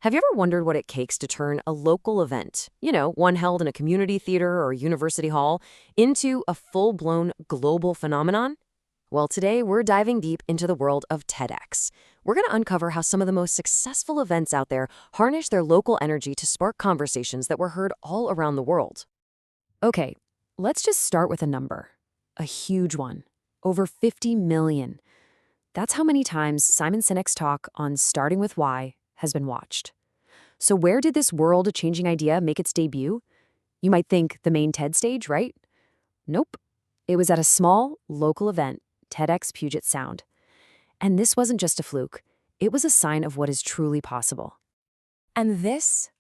Have you ever wondered what it takes to turn a local event, one held in a community theater or university hall, into a full-blown global phenomenon? Well, today we're diving deep into the world of TEDx. We're going to uncover how some of the most successful events out there harness their local energy to spark conversations that were heard all around the world. Okay, let's just start with a number. A huge one. Over 50 million. That's how many times Simon Sinek's talk on Starting with Why has been watched. So where did this world-changing idea make its debut? You might think the main TED stage, right? Nope. It was at a small, local event, TEDx Puget Sound. And this wasn't just a fluke. It was a sign of what is truly possible. And this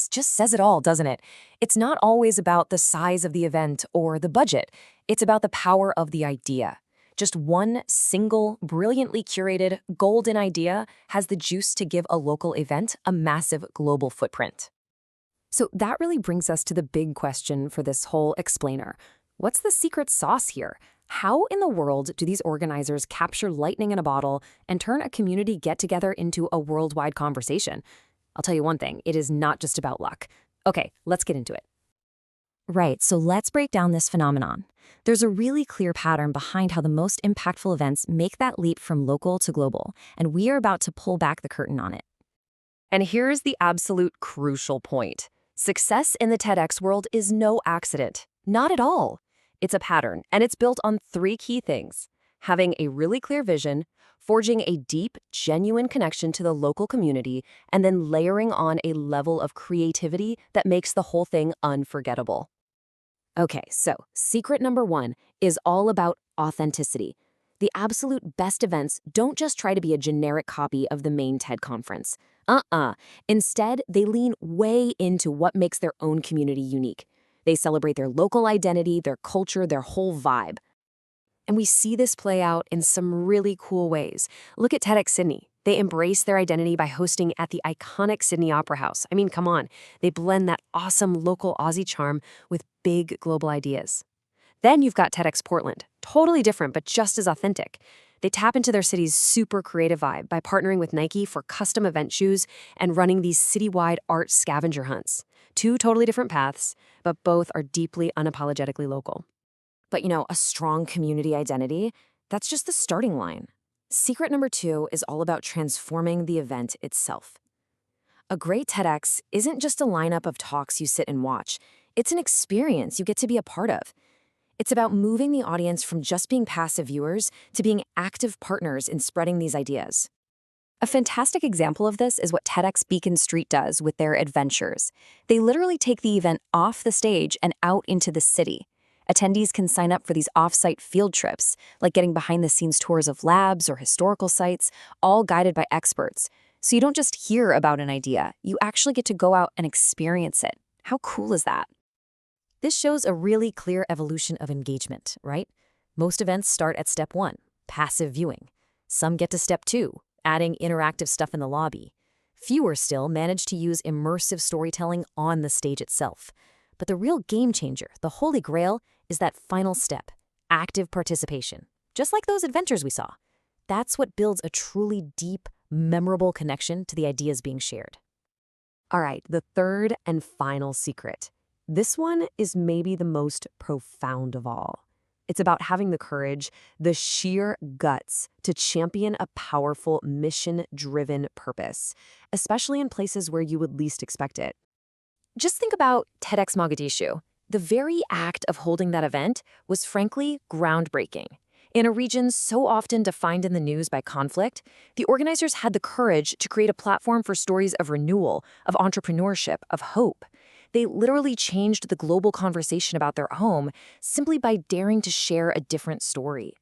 just says it all, doesn't it? It's not always about the size of the event or the budget. It's about the power of the idea. Just one single, brilliantly curated, golden idea has the juice to give a local event a massive global footprint. So that really brings us to the big question for this whole explainer. What's the secret sauce here? How in the world do these organizers capture lightning in a bottle and turn a community get-together into a worldwide conversation? I'll tell you one thing, it is not just about luck. Okay, let's get into it. Right, so let's break down this phenomenon. There's a really clear pattern behind how the most impactful events make that leap from local to global, and we are about to pull back the curtain on it. And here's the absolute crucial point. Success in the TEDx world is no accident. Not at all. It's a pattern, and it's built on three key things: having a really clear vision, forging a deep, genuine connection to the local community, and then layering on a level of creativity that makes the whole thing unforgettable. Okay, so secret number one is all about authenticity. The absolute best events don't just try to be a generic copy of the main TED conference. Instead, they lean way into what makes their own community unique. They celebrate their local identity, their culture, their whole vibe. And we see this play out in some really cool ways. Look at TEDx Sydney. They embrace their identity by hosting at the iconic Sydney Opera House. I mean, come on. They blend that awesome local Aussie charm with big global ideas. Then you've got TEDx Portland. Totally different, but just as authentic. They tap into their city's super creative vibe by partnering with Nike for custom event shoes and running these citywide art scavenger hunts. Two totally different paths, but both are deeply unapologetically local. But a strong community identity, that's just the starting line. Secret number two is all about transforming the event itself. A great TEDx isn't just a lineup of talks you sit and watch. It's an experience you get to be a part of. It's about moving the audience from just being passive viewers to being active partners in spreading these ideas. A fantastic example of this is what TEDx Beacon Street does with their adventures. They literally take the event off the stage and out into the city. Attendees can sign up for these off-site field trips, like getting behind-the-scenes tours of labs or historical sites, all guided by experts. So you don't just hear about an idea, you actually get to go out and experience it. How cool is that? This shows a really clear evolution of engagement, right? Most events start at step one, passive viewing. Some get to step two, adding interactive stuff in the lobby. Fewer still manage to use immersive storytelling on the stage itself. But the real game changer, the holy grail, is that final step, active participation. Just like those adventures we saw. That's what builds a truly deep, memorable connection to the ideas being shared. All right, the third and final secret. This one is maybe the most profound of all. It's about having the courage, the sheer guts to champion a powerful, mission-driven purpose, especially in places where you would least expect it. Just think about TEDx Mogadishu. The very act of holding that event was frankly groundbreaking. In a region so often defined in the news by conflict, the organizers had the courage to create a platform for stories of renewal, of entrepreneurship, of hope. They literally changed the global conversation about their home simply by daring to share a different story.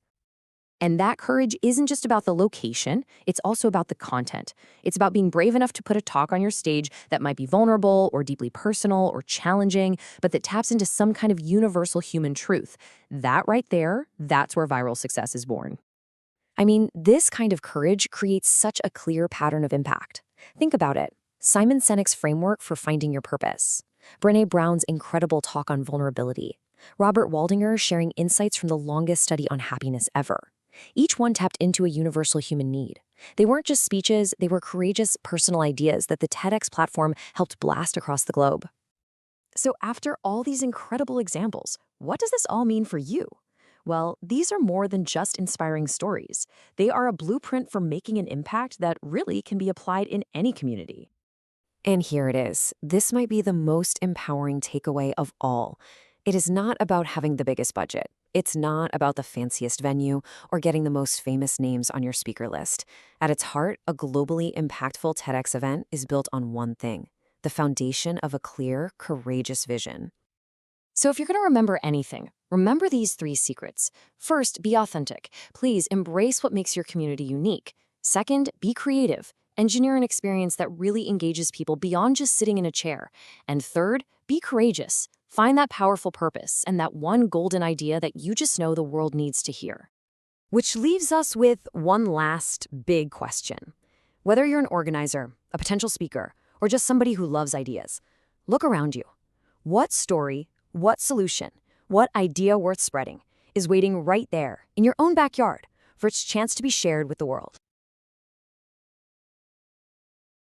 And that courage isn't just about the location, it's also about the content. It's about being brave enough to put a talk on your stage that might be vulnerable or deeply personal or challenging, but that taps into some kind of universal human truth. That right there, that's where viral success is born. I mean, this kind of courage creates such a clear pattern of impact. Think about it. Simon Sinek's framework for finding your purpose. Brené Brown's incredible talk on vulnerability. Robert Waldinger sharing insights from the longest study on happiness ever. Each one tapped into a universal human need, They weren't just speeches, they were courageous personal ideas that the TEDx platform helped blast across the globe. So after all these incredible examples, what does this all mean for you? Well, these are more than just inspiring stories. They are a blueprint for making an impact that really can be applied in any community. And here it is. This might be the most empowering takeaway of all. It is not about having the biggest budget. It's not about the fanciest venue or getting the most famous names on your speaker list. At its heart, a globally impactful TEDx event is built on one thing: the foundation of a clear, courageous vision. So if you're going to remember anything, remember these 3 secrets. First, be authentic. Please embrace what makes your community unique. Second, be creative. Engineer an experience that really engages people beyond just sitting in a chair. And third, be courageous. Find that powerful purpose and that one golden idea that you just know the world needs to hear. Which leaves us with one last big question. Whether you're an organizer, a potential speaker, or just somebody who loves ideas, look around you. What story, what solution, what idea worth spreading is waiting right there in your own backyard for its chance to be shared with the world?